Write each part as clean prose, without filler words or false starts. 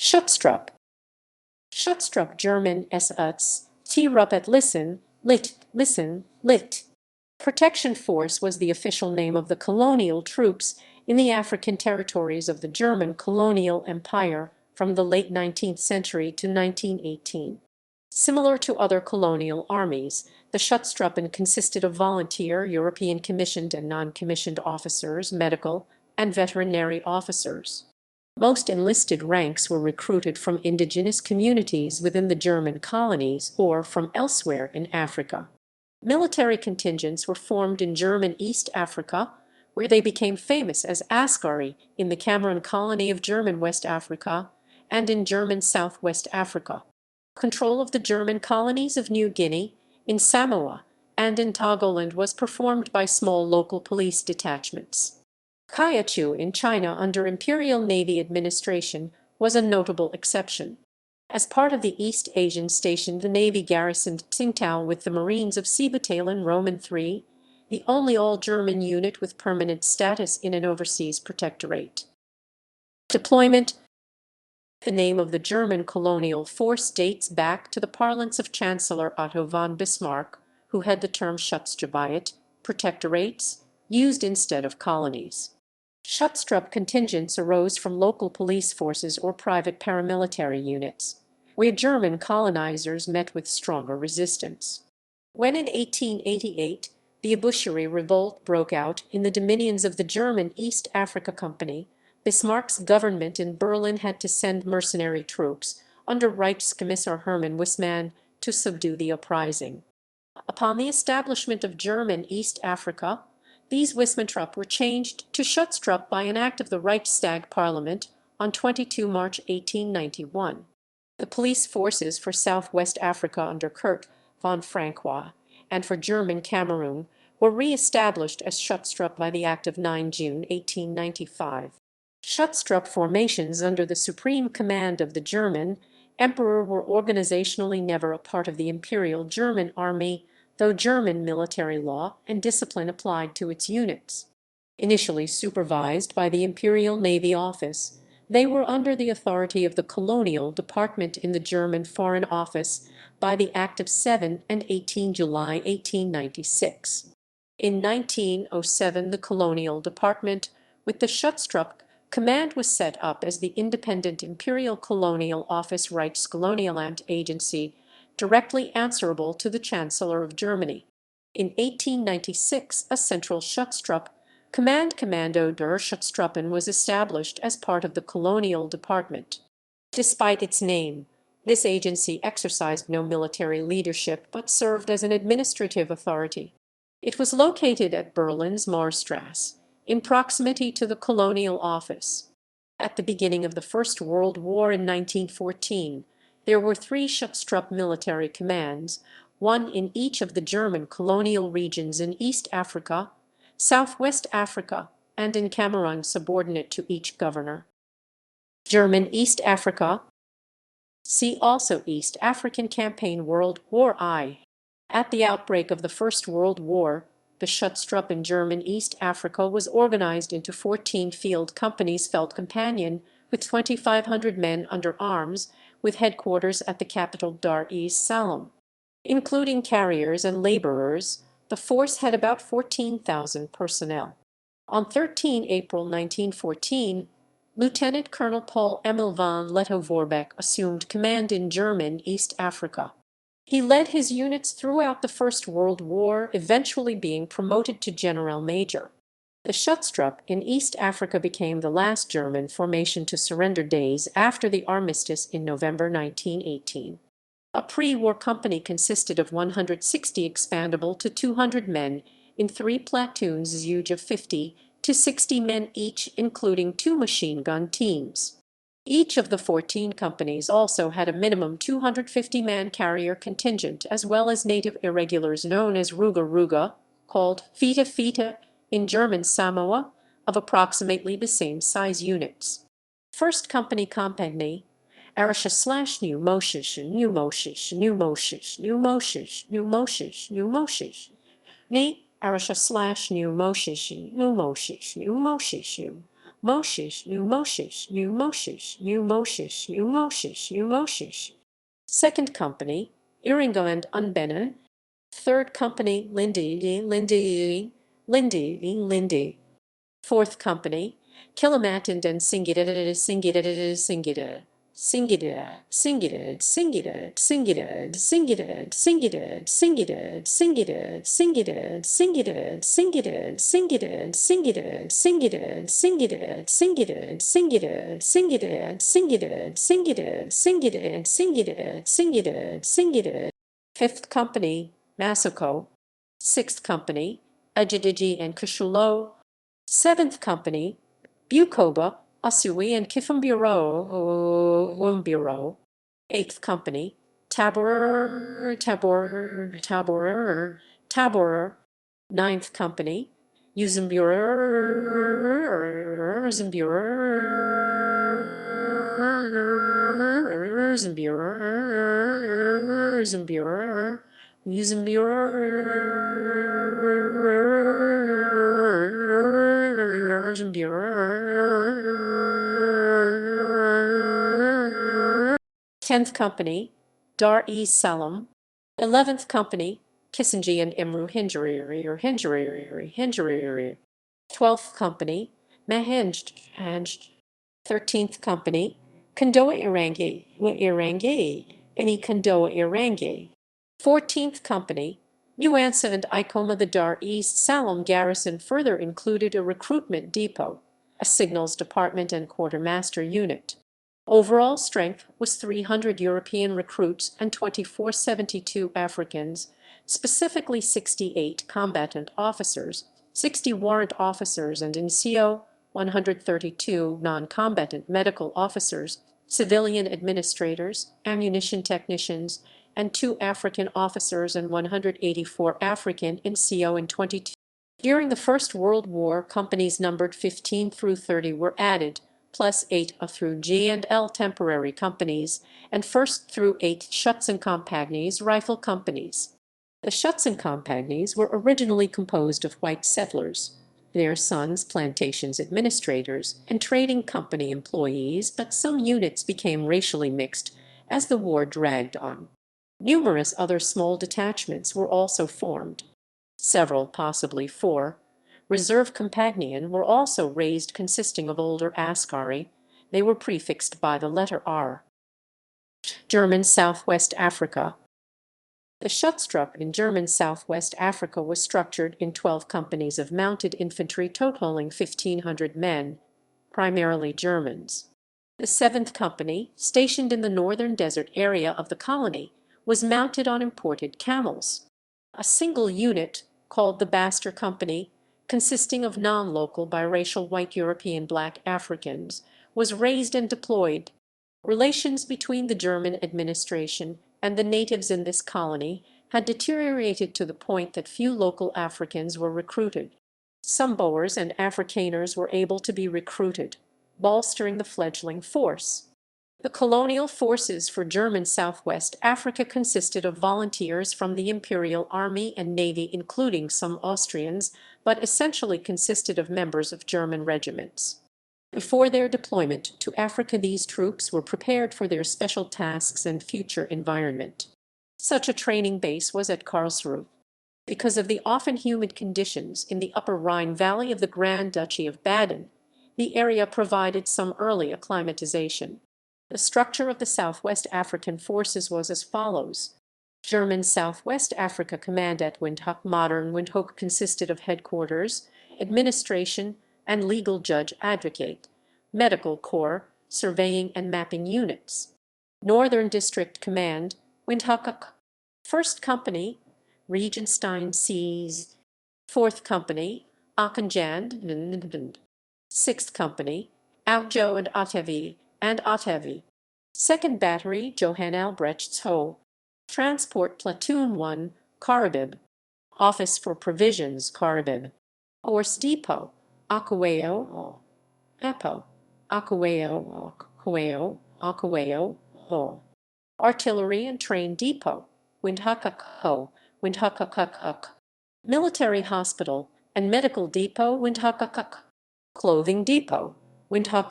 Schutztruppe. Schutztruppe German Schutztruppe listen, lit. Protection Force was the official name of the colonial troops in the African territories of the German colonial empire from the late 19th century to 1918. Similar to other colonial armies, the Schutztruppen consisted of volunteer European commissioned and non-commissioned officers, medical, and veterinary officers. Most enlisted ranks were recruited from indigenous communities within the German colonies or from elsewhere in Africa. Military contingents were formed in German East Africa, where they became famous as Askari in the Cameroon colony of German West Africa, and in German Southwest Africa. Control of the German colonies of New Guinea, in Samoa, and in Togoland was performed by small local police detachments. Kiautschou in China under Imperial Navy administration was a notable exception. As part of the East Asian station, the Navy garrisoned Tsingtao with the Marines of Seebattaillon III, the only all-German unit with permanent status in an overseas protectorate. Deployment. The name of the German colonial force dates back to the parlance of Chancellor Otto von Bismarck, who had the term Schutztruppe, protectorates, used instead of colonies. Schutztruppe contingents arose from local police forces or private paramilitary units, where German colonizers met with stronger resistance. When in 1888 the Abushiri revolt broke out in the dominions of the German East Africa Company, Bismarck's government in Berlin had to send mercenary troops under Reichskommissar Hermann Wissmann to subdue the uprising. Upon the establishment of German East Africa, these Wissmanntruppe were changed to Schutztruppe by an act of the Reichstag Parliament on 22 March 1891. The police forces for Southwest Africa under Kurt von Francois and for German Cameroon were re-established as Schutztruppe by the Act of 9 June 1895. Schutztruppe formations under the supreme command of the German Emperor were organizationally never a part of the Imperial German Army, though German military law and discipline applied to its units. Initially supervised by the Imperial Navy Office, they were under the authority of the Colonial Department in the German Foreign Office by the Act of 7 and 18 July 1896. In 1907, the Colonial Department, with the Schutztruppe command, was set up as the independent Imperial Colonial Office Reichskolonialamt Agency, directly answerable to the Chancellor of Germany. In 1896, a central Schutztruppe, Kommando der Schutztruppen, was established as part of the Colonial Department. Despite its name, this agency exercised no military leadership but served as an administrative authority. It was located at Berlin's Marstrasse, in proximity to the Colonial Office. At the beginning of the First World War in 1914, there were 3 Schutztruppe military commands, one in each of the German colonial regions in East Africa, Southwest Africa, and in Cameroon, subordinate to each governor. German East Africa. See also East African Campaign World War I. At the outbreak of the First World War, the Schutztruppe in German East Africa was organized into 14 field companies Feldkompagnen with 2,500 men under arms, with headquarters at the capital Dar es Salaam. Including carriers and laborers, the force had about 14,000 personnel. On 13 April 1914, Lieutenant Colonel Paul Emil von Lettow-Vorbeck assumed command in German East Africa. He led his units throughout the First World War, eventually being promoted to General Major. The Schutztruppe in East Africa became the last German formation to surrender days after the armistice in November 1918. A pre-war company consisted of 160 expandable to 200 men in 3 platoons each of 50 to 60 men each, including 2 machine gun teams. Each of the 14 companies also had a minimum 250-man carrier contingent, as well as native irregulars known as Ruga, called Fita in German Samoa, of approximately the same size units. First Company Kompanie, Arasha/New Moshish, Ni Arasha/New Moshish, Moshish, New Moshish, New Moshish, New Moshish, New Moshish, New Moshish. Second Company, Iringo and Unbenen. Third Company, Lindy. Fourth Company, Kilomatand and Singidad. Fifth Company, Masako. Sixth Company, Ajidiji and Kushulo. Seventh Company, Bukoba, Asui and Kifumbiro. Eighth Company, Tabor. Ninth Company, Tenth Company, Dar es Salaam. 11th Company, Kissinger and Imru Hinjiri. 12th Company, Mahenj. 13th Company, Kandoa Irangi, any Kandoa Irangi. 14th Company, Nuansa and Icoma. The Dar es Salaam garrison further included a recruitment depot, a signals department and quartermaster unit. Overall strength was 300 European recruits and 2472 Africans, specifically 68 combatant officers, 60 warrant officers and NCO, 132 non-combatant medical officers, civilian administrators, ammunition technicians, and 2 African officers and 184 African NCO and 22. During the First World War, companies numbered 15 through 30 were added, plus 8 through G and L temporary companies, and 1st through 8 Schutztruppen rifle companies. The Schutztruppen were originally composed of white settlers, their sons plantations administrators, and trading company employees, but some units became racially mixed as the war dragged on. Numerous other small detachments were also formed. Several, possibly 4, reserve companion were also raised consisting of older Askari. They were prefixed by the letter R. German Southwest Africa. The Schutztruppe in German Southwest Africa was structured in 12 companies of mounted infantry totaling 1,500 men, primarily Germans. The 7th Company, stationed in the northern desert area of the colony, was mounted on imported camels. A single unit, called the Baster Company, consisting of non-local biracial white European black Africans, was raised and deployed. Relations between the German administration and the natives in this colony had deteriorated to the point that few local Africans were recruited. Some Boers and Afrikaners were able to be recruited, bolstering the fledgling force. The colonial forces for German Southwest Africa consisted of volunteers from the Imperial Army and Navy, including some Austrians, but essentially consisted of members of German regiments. Before their deployment to Africa, these troops were prepared for their special tasks and future environment. Such a training base was at Karlsruhe. Because of the often humid conditions in the upper Rhine Valley of the Grand Duchy of Baden, the area provided some early acclimatization. The structure of the Southwest African forces was as follows. German Southwest Africa Command at Windhoek. Modern Windhoek consisted of headquarters, administration, and legal judge advocate, medical corps, surveying and mapping units. Northern District Command, Windhoek. 1st Company, Regenstein Seas. 4th Company, Aakenjand. 6th Company, Autjo and Attevi. 2nd Battery, Johann Albrecht's Ho. Transport Platoon 1, Karabib. Office for Provisions, Karabib. Horse Depot, Akueo, Apo. Akueo, Ho. Artillery and Train Depot, Windhoek. Military Hospital and Medical Depot, Windhoek. Clothing Depot, Local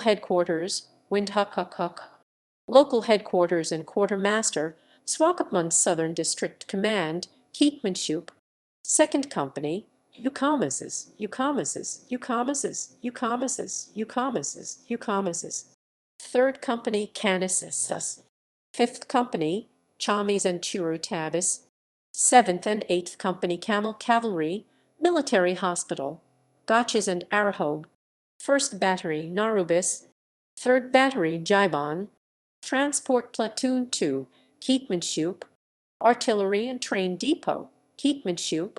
headquarters, Windhoek. Local headquarters and quartermaster, Swakopmund Southern District Command, Keetmanshoop. Second Company, Ukamasas. Third Company, Kansas. Fifth Company, Chamis and Churutabis. Seventh and Eighth Company Camel Cavalry, Military Hospital, Gotches and Arahogue. First Battery, Narubis. Third Battery, Jaibon. Transport Platoon 2, Keetmanshoop. Artillery and Train Depot, Keetmanshoop.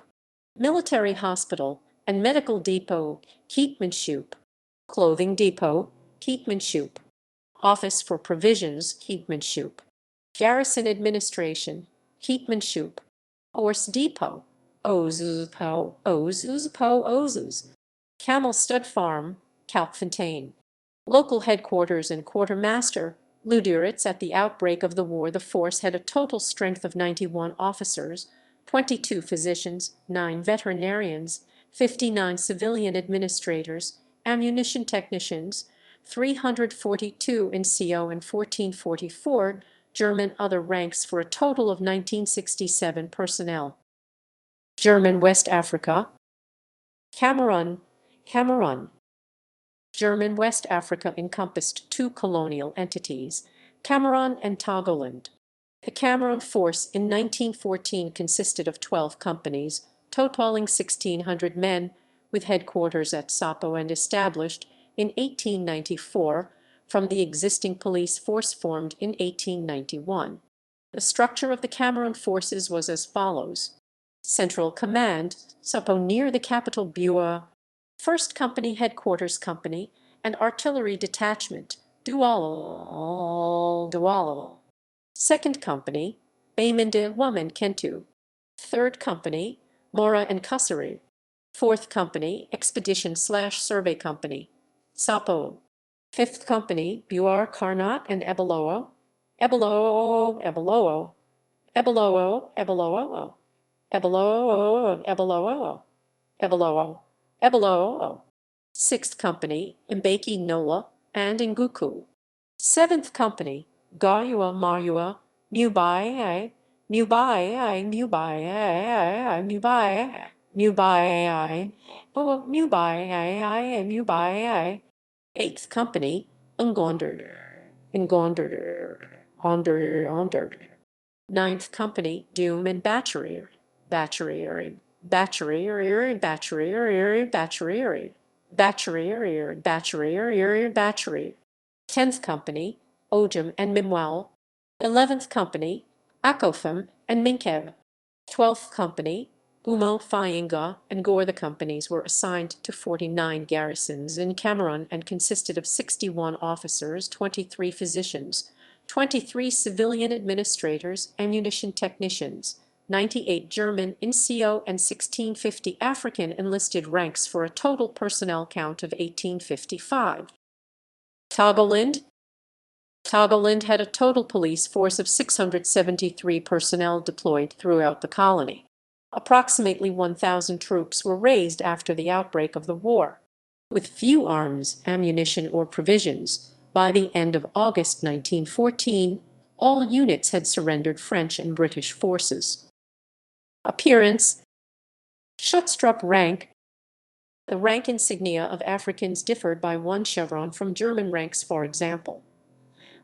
Military Hospital and Medical Depot, Keetmanshoop. Clothing Depot, Keetmanshoop. Office for Provisions, Keetmanshoop. Garrison Administration, Keetmanshoop. Horse Depot, Ozus. Camel Stud Farm, Kalkfontein. Local headquarters and quartermaster, Luderitz. At the outbreak of the war, the force had a total strength of 91 officers, 22 physicians, 9 veterinarians, 59 civilian administrators, ammunition technicians, 342 NCO and 1444 German other ranks for a total of 1967 personnel. German West Africa, Cameroon. German West Africa encompassed 2 colonial entities, Cameroon and Togoland. The Cameroon force in 1914 consisted of 12 companies, totaling 1,600 men, with headquarters at Sapo, and established in 1894 from the existing police force formed in 1891. The structure of the Cameroon forces was as follows. Central Command, Sapo near the capital Buea. First Company Headquarters Company and Artillery Detachment, Douala. Second Company, Baymande Woman Kentu. Third Company, Mora and Kusari. Fourth Company, Expedition/Survey Company, Sapo. Fifth Company, Buar Karnat and Ebeloa. Sixth Company, Mbeki Nola and Nguku. Seventh Company, Gayua Mayua, Mubai, Eighth Company, Ngonder. Ninth Company, Doom and Battery. Tenth Company, Ojum and Mimwal. 11th Company, Akofam and Minkev. 12th Company, Umo, Fayinga, and Gore. The companies were assigned to 49 garrisons in Cameroon and consisted of 61 officers, 23 physicians, 23 civilian administrators, ammunition technicians, 98 German NCO, and 1650 African enlisted ranks for a total personnel count of 1855. Togoland had a total police force of 673 personnel deployed throughout the colony. Approximately 1,000 troops were raised after the outbreak of the war. With few arms, ammunition, or provisions, by the end of August 1914, all units had surrendered French and British forces. Appearance. Schutztruppe rank. The rank insignia of Africans differed by 1 chevron from German ranks. For example,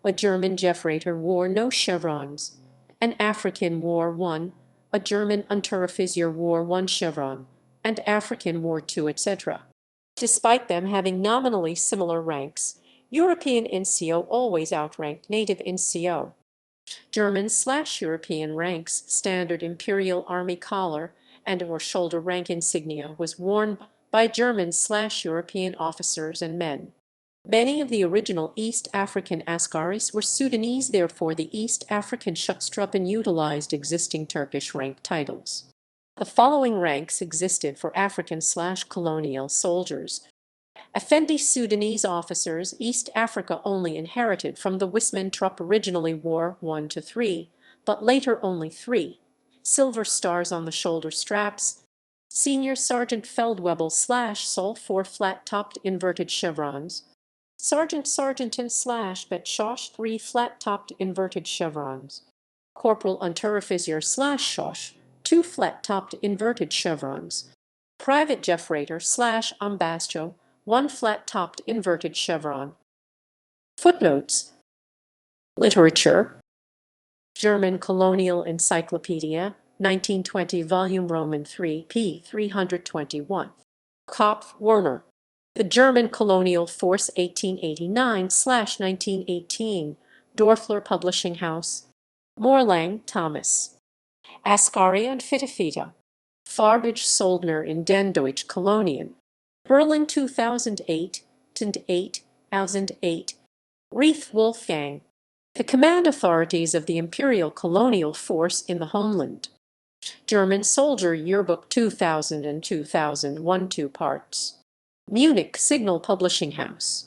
a German Jeffreiter wore no chevrons, an African wore 1, a German Unteroffizier wore 1 chevron, and African wore 2, etc. Despite them having nominally similar ranks, European NCO always outranked native NCO. German/European ranks, standard Imperial Army collar and/or shoulder rank insignia was worn by German/European officers and men. Many of the original East African Askaris were Sudanese, therefore the East African Schutztruppen utilized existing Turkish rank titles. The following ranks existed for African/colonial soldiers: Effendi Sudanese officers, East Africa only inherited from the Schutztruppe originally wore 1 to 3, but later only 3. Silver stars on the shoulder straps. Senior Sergeant Feldwebel/Sol 4 flat-topped inverted chevrons. Sergeant/Bet/Shosh 3 flat-topped inverted chevrons. Corporal Unteroffizier/Shosh 2 flat-topped inverted chevrons. Private Jeffrater/Ambascho 1 flat-topped inverted chevron. Footnotes. Literature. German Colonial Encyclopedia, 1920 volume Roman 3 p. 321. Kopf, Werner. The German Colonial Force 1889/1918, Dorfler Publishing House. Morlang, Thomas. Askari und Fittefita. Farbage Soldner in Den Deutsch Kolonien. Berlin 2008, 2008. Reith Wolfgang. The Command Authorities of the Imperial Colonial Force in the Homeland. German Soldier Yearbook 2000 and 2001, 2 parts. Munich Signal Publishing House.